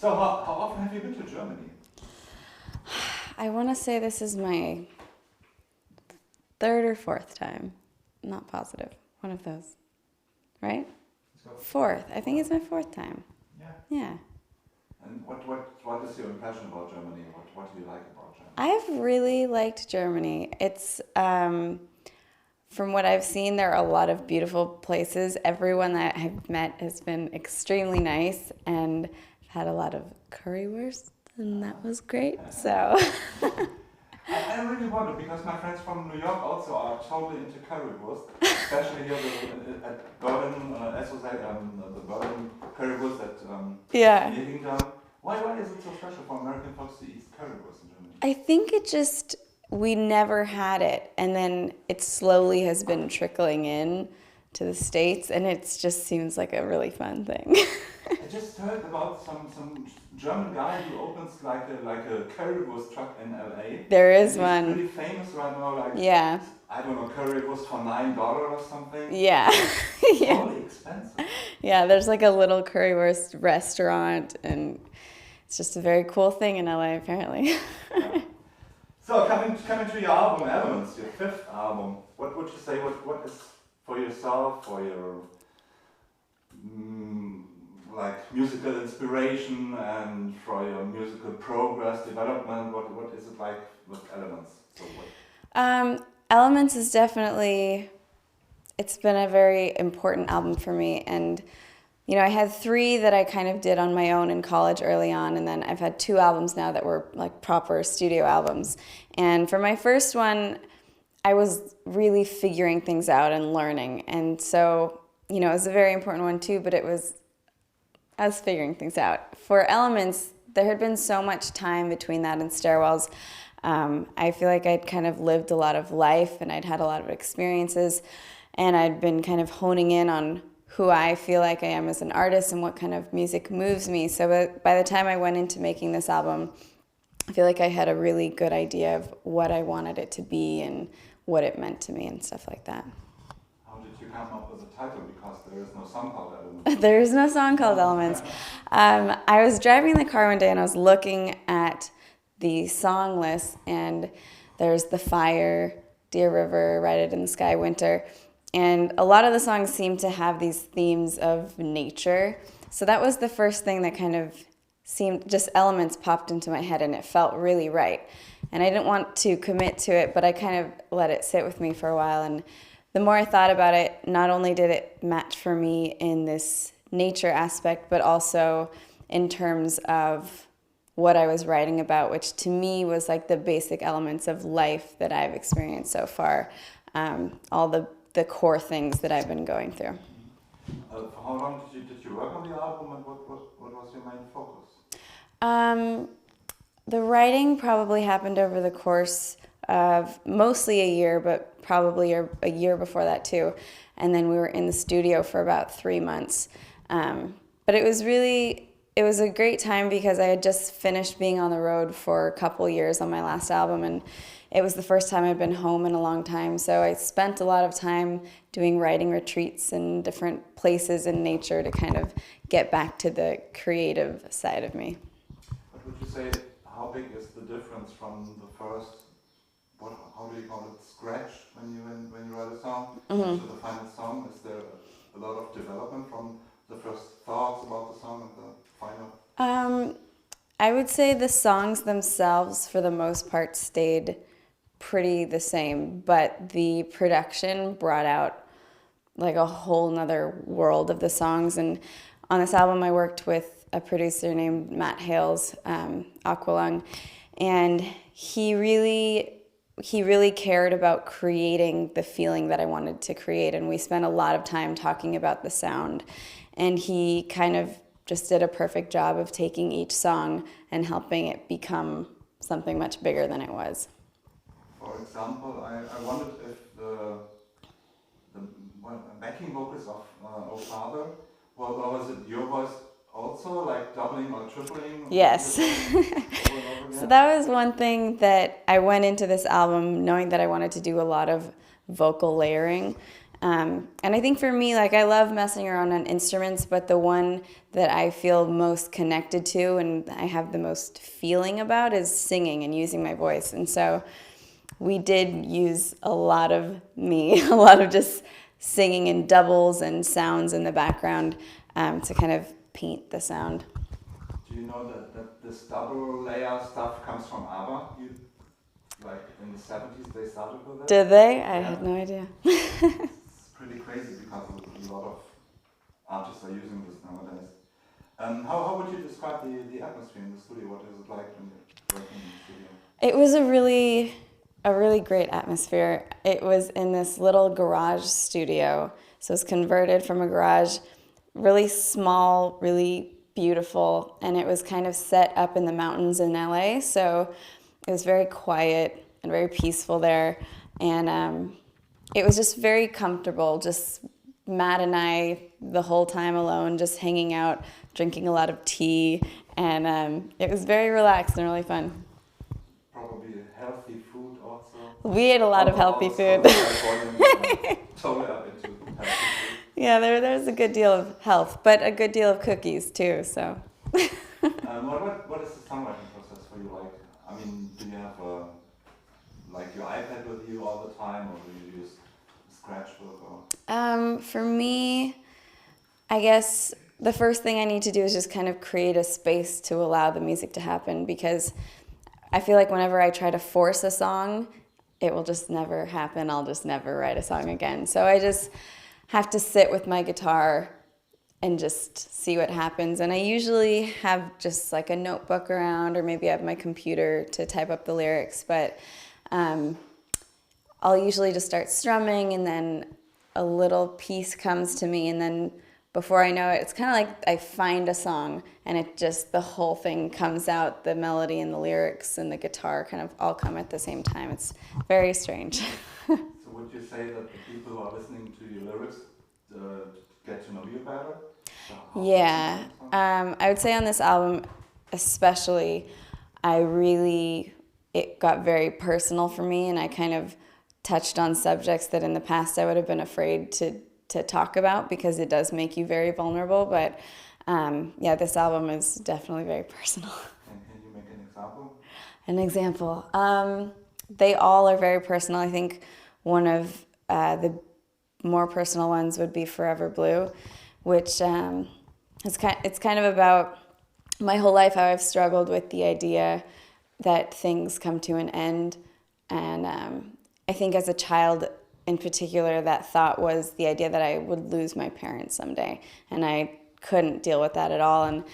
So how often have you been to Germany? I want to say this is my third or fourth time. I'm not positive. One of those. Right? Fourth. I think it's my fourth time. Yeah. Yeah. And what is your impression about Germany? What do you like about Germany? I've really liked Germany. It's from what I've seen, there are a lot of beautiful places. Everyone that I've met has been extremely nice, and I've had a lot of currywurst, and that was great. So. I really wonder, because my friends from New York also are totally into currywurst, especially here at Berlin, the Berlin currywurst at Yagaloo. Why is it so special for American folks to eat currywurst in Germany? I think we never had it, and then it slowly has been trickling in to the States, and it just seems like a really fun thing. I just heard about some German guy who opens like a currywurst truck in LA. There is one. He's pretty famous right now. I don't know, currywurst for $9 or something. Yeah. Yeah. Totally expensive. Yeah, there's like a little currywurst restaurant, and it's just a very cool thing in LA apparently. Yeah. So coming to your album, Elements, your fifth album, what would you say? What is for yourself, for your like musical inspiration and for your musical progress, development? What is it like with Elements? Elements is definitely, it's been a very important album for me, and I had 3 that I kind of did on my own in college early on, and then I've had 2 albums now that were like proper studio albums. And for my first one, I was really figuring things out and learning, and so it was a very important one too, but I was figuring things out. For Elements, there had been so much time between that and Stairwells. I feel like I'd kind of lived a lot of life, and I'd had a lot of experiences, and I'd been kind of honing in on who I feel like I am as an artist and what kind of music moves me. So by the time I went into making this album, I feel like I had a really good idea of what I wanted it to be and what it meant to me and stuff like that. How did you come up with the title? Because there is no song called Elements. There is no song called Elements. I was driving in the car one day and I was looking at the song list, and there's The Fire, Dear River, Write It in the Sky, Winter. And a lot of the songs seem to have these themes of nature. So that was the first thing that kind of seemed, just Elements popped into my head, and it felt really right. And I didn't want to commit to it, but I kind of let it sit with me for a while. And the more I thought about it, not only did it match for me in this nature aspect, but also in terms of what I was writing about, which to me was like the basic elements of life that I've experienced so far, all the core things that I've been going through. For how long did you work on the album, and what was your main focus? The writing probably happened over the course of mostly a year, but probably a year before that too. And then we were in the studio for about 3 months. But it was a great time because I had just finished being on the road for a couple years on my last album, and it was the first time I'd been home in a long time. So I spent a lot of time doing writing retreats in different places in nature to kind of get back to the creative side of me. What would you say, how big is the difference from the first, how do you call it, scratch when you write a song to the final song? Is there a lot of development from the first thoughts about the song and the final? I would say the songs themselves, for the most part, stayed pretty the same, but the production brought out like a whole nother world of the songs. And on this album, I worked with a producer named Matt Hales, Aqualung, and he really cared about creating the feeling that I wanted to create, and we spent a lot of time talking about the sound, and he kind of just did a perfect job of taking each song and helping it become something much bigger than it was. For example, I wondered if the backing vocals of Oh Father, was it your voice also, like doubling or tripling? Yes. So that was one thing that I went into this album knowing that I wanted to do a lot of vocal layering. And I think for me, like, I love messing around on instruments, but the one that I feel most connected to and I have the most feeling about is singing and using my voice. And so we did use a lot of me, a lot of just singing in doubles and sounds in the background to kind of paint the sound. Do you know that this double layer stuff comes from ABBA? Like in the 70s they started with it? Did they? I had no idea. It's pretty crazy because a lot of artists are using this nowadays. How would you describe the atmosphere in the studio? What is it like when you're working in the studio? It was a really great atmosphere. It was in this little garage studio. So it was converted from a garage, really small, really beautiful, and it was kind of set up in the mountains in LA. So it was very quiet and very peaceful there. And it was just very comfortable, just Matt and I the whole time alone, just hanging out, drinking a lot of tea. And it was very relaxed and really fun. Probably healthy food also. We ate a lot of healthy food. Totally up into healthy food. Yeah, there's a good deal of health, but a good deal of cookies too. So. What is the songwriting process for you like? I mean, do you have like your iPad with you all the time, or do you use a scratchbook? Or? For me, I guess the first thing I need to do is just kind of create a space to allow the music to happen, because I feel like whenever I try to force a song, it will just never happen. I'll just never write a song again. So I just have to sit with my guitar and just see what happens. And I usually have just like a notebook around, or maybe I have my computer to type up the lyrics. But I'll usually just start strumming, and then a little piece comes to me, and then before I know it, it's kind of like I find a song, and it just, the whole thing comes out, the melody and the lyrics and the guitar kind of all come at the same time. It's very strange. So would you say that the people who are listening to your lyrics get to know you better? Yeah, I would say on this album especially, it got very personal for me, and I kind of touched on subjects that in the past I would have been afraid to talk about, because it does make you very vulnerable. But yeah, this album is definitely very personal. And can you make an example? An example? They all are very personal. I think one of the more personal ones would be Forever Blue, which it's kind of about my whole life, how I've struggled with the idea that things come to an end. And I think as a child in particular, that thought was the idea that I would lose my parents someday. And I couldn't deal with that at all. And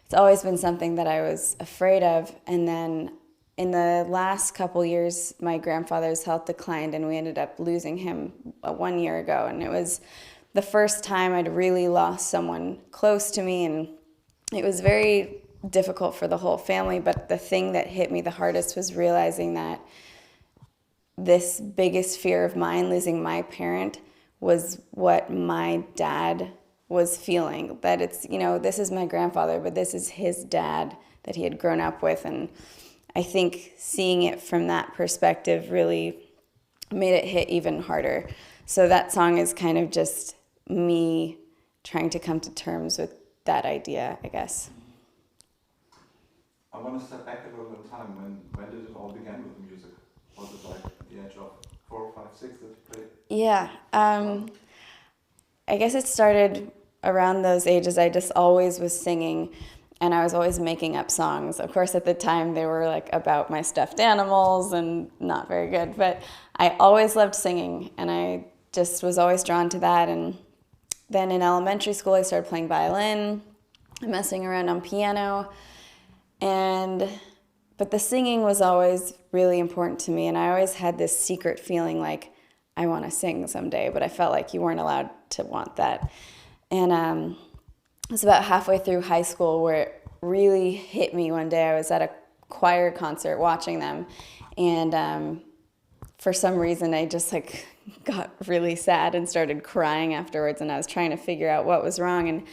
it's always been something that I was afraid of. And then in the last couple years, my grandfather's health declined, and we ended up losing him 1 year ago. And it was the first time I'd really lost someone close to me, and it was very difficult for the whole family. But the thing that hit me the hardest was realizing that this biggest fear of mine, losing my parent, was what my dad was feeling. That it's, this is my grandfather, but this is his dad that he had grown up with. And I think seeing it from that perspective really made it hit even harder. So that song is kind of just me trying to come to terms with that idea, I guess. I want to step back a little in time. When did it all begin with the music? Was it like at the age of 4, 5, 6 that you played? Yeah, I guess it started around those ages. I just always was singing, and I was always making up songs. Of course, at the time, they were like about my stuffed animals and not very good, but I always loved singing, and I just was always drawn to that. And then in elementary school, I started playing violin, messing around on piano, but the singing was always really important to me, and I always had this secret feeling like I want to sing someday, but I felt like you weren't allowed to want that. And it was about halfway through high school where it really hit me one day. I was at a choir concert watching them, and for some reason I just got really sad and started crying afterwards, and I was trying to figure out what was wrong. And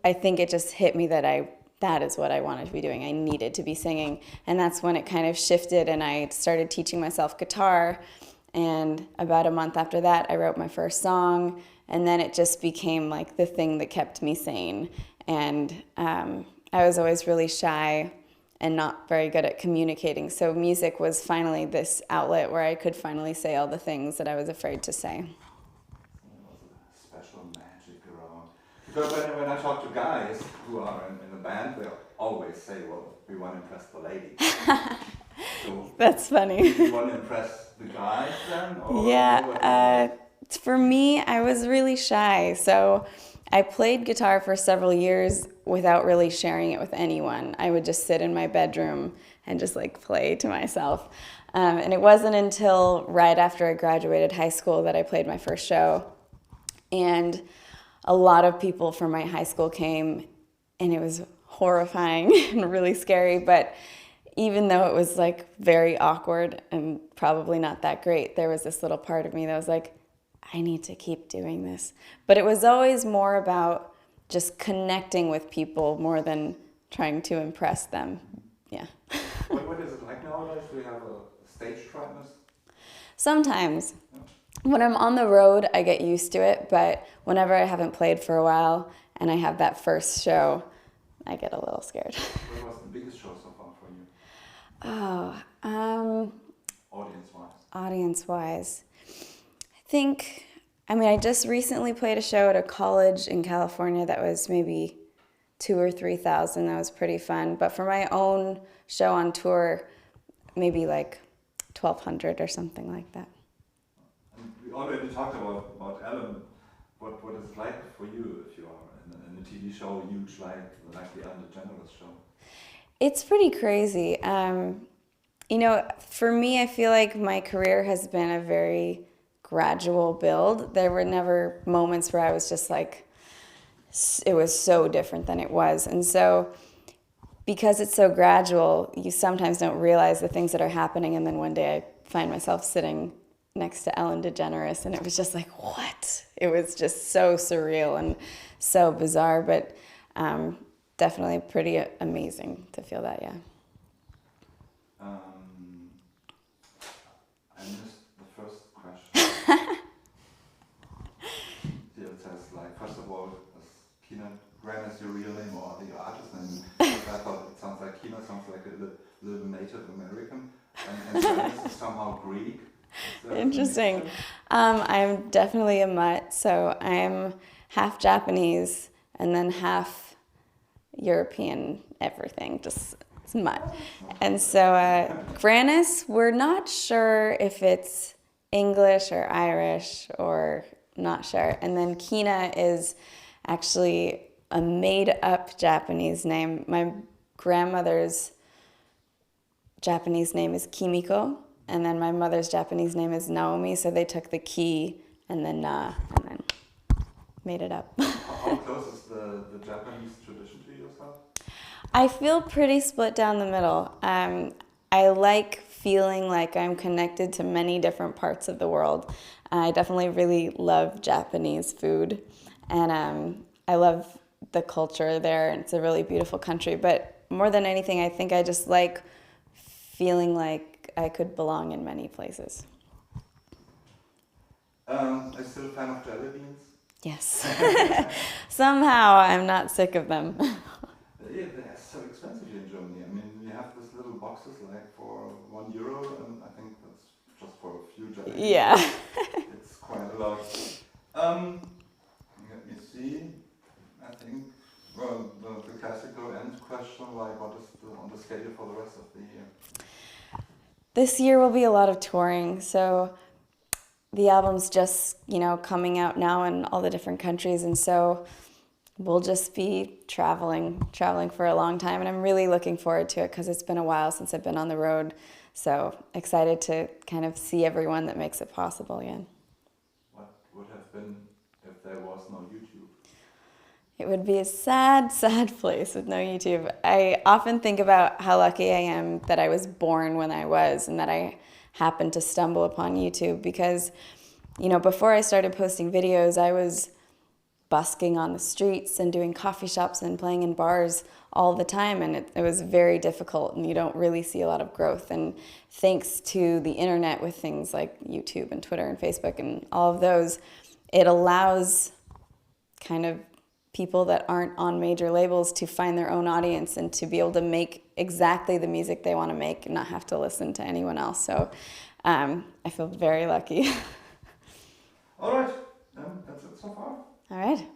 I think it just hit me that is what I wanted to be doing. I needed to be singing. And that's when it kind of shifted, and I started teaching myself guitar. And about a month after that, I wrote my first song, and then it just became like the thing that kept me sane. And I was always really shy and not very good at communicating. So music was finally this outlet where I could finally say all the things that I was afraid to say. There was a special magic around. Because when I talk to guys who are in a band, they always say, well, we want to impress the lady. So that's funny. Do you want to impress the guys then? Or Yeah, for me, I was really shy. So I played guitar for several years without really sharing it with anyone. I would just sit in my bedroom and just like play to myself. And it wasn't until right after I graduated high school that I played my first show. And a lot of people from my high school came, and it was horrifying and really scary. But even though it was like very awkward and probably not that great, there was this little part of me that was like, I need to keep doing this. But it was always more about just connecting with people more than trying to impress them. Yeah. What is it like nowadays? Do you have a stage frightness? Sometimes. When I'm on the road, I get used to it, but whenever I haven't played for a while and I have that first show, I get a little scared. What was the biggest show so far for you? Audience-wise? Audience-wise. I just recently played a show at a college in California that was maybe 2,000 or 3,000. That was pretty fun. But for my own show on tour, maybe like 1,200 or something like that. And we already talked about Ellen. What is it like for you if you are in a TV show huge like the Ellen DeGeneres show? It's pretty crazy. For me, I feel like my career has been a very gradual build. There were never moments where I was just like, it was so different than it was. And so because it's so gradual, you sometimes don't realize the things that are happening. And then one day I find myself sitting next to Ellen DeGeneres, and it was just like, what? It was just so surreal and so bizarre, but definitely pretty amazing to feel that, yeah. I missed the first question. Here it says, first of all, is Kina Grannis your real name or your artist name? Because I thought it sounds like Kina sounds like a little Native American, and Grannis is somehow Greek. Interesting. I'm definitely a mutt, so I'm half Japanese and then half European everything, just it's mutt. And so Grannis, we're not sure if it's English or Irish or not sure. And then Kina is actually a made-up Japanese name. My grandmother's Japanese name is Kimiko, and then my mother's Japanese name is Naomi, so they took the ki and then na and then made it up. How close is the Japanese tradition to yourself? I feel pretty split down the middle. I like feeling like I'm connected to many different parts of the world. I definitely really love Japanese food, and I love the culture there. It's a really beautiful country, but more than anything, I think I just like feeling like I could belong in many places. Are you still a fan of jelly beans? Yes. Somehow I'm not sick of them. Yeah, they're so expensive here in Germany. I mean, we have these little boxes for €1, and I think that's just for a few jelly beans. Yeah. It's quite a lot. Let me see. I think the classical end question, what is on the schedule for the rest of the year? This year will be a lot of touring, so the album's just, coming out now in all the different countries, and so we'll just be traveling for a long time, and I'm really looking forward to it because it's been a while since I've been on the road, so excited to kind of see everyone that makes it possible again. What would have been if there was no YouTube? It would be a sad, sad place with no YouTube. I often think about how lucky I am that I was born when I was and that I happened to stumble upon YouTube because, before I started posting videos, I was busking on the streets and doing coffee shops and playing in bars all the time, and it was very difficult, and you don't really see a lot of growth. And thanks to the internet with things like YouTube and Twitter and Facebook and all of those, it allows kind of people that aren't on major labels to find their own audience and to be able to make exactly the music they want to make and not have to listen to anyone else. So I feel very lucky. All right, that's it so far. All right.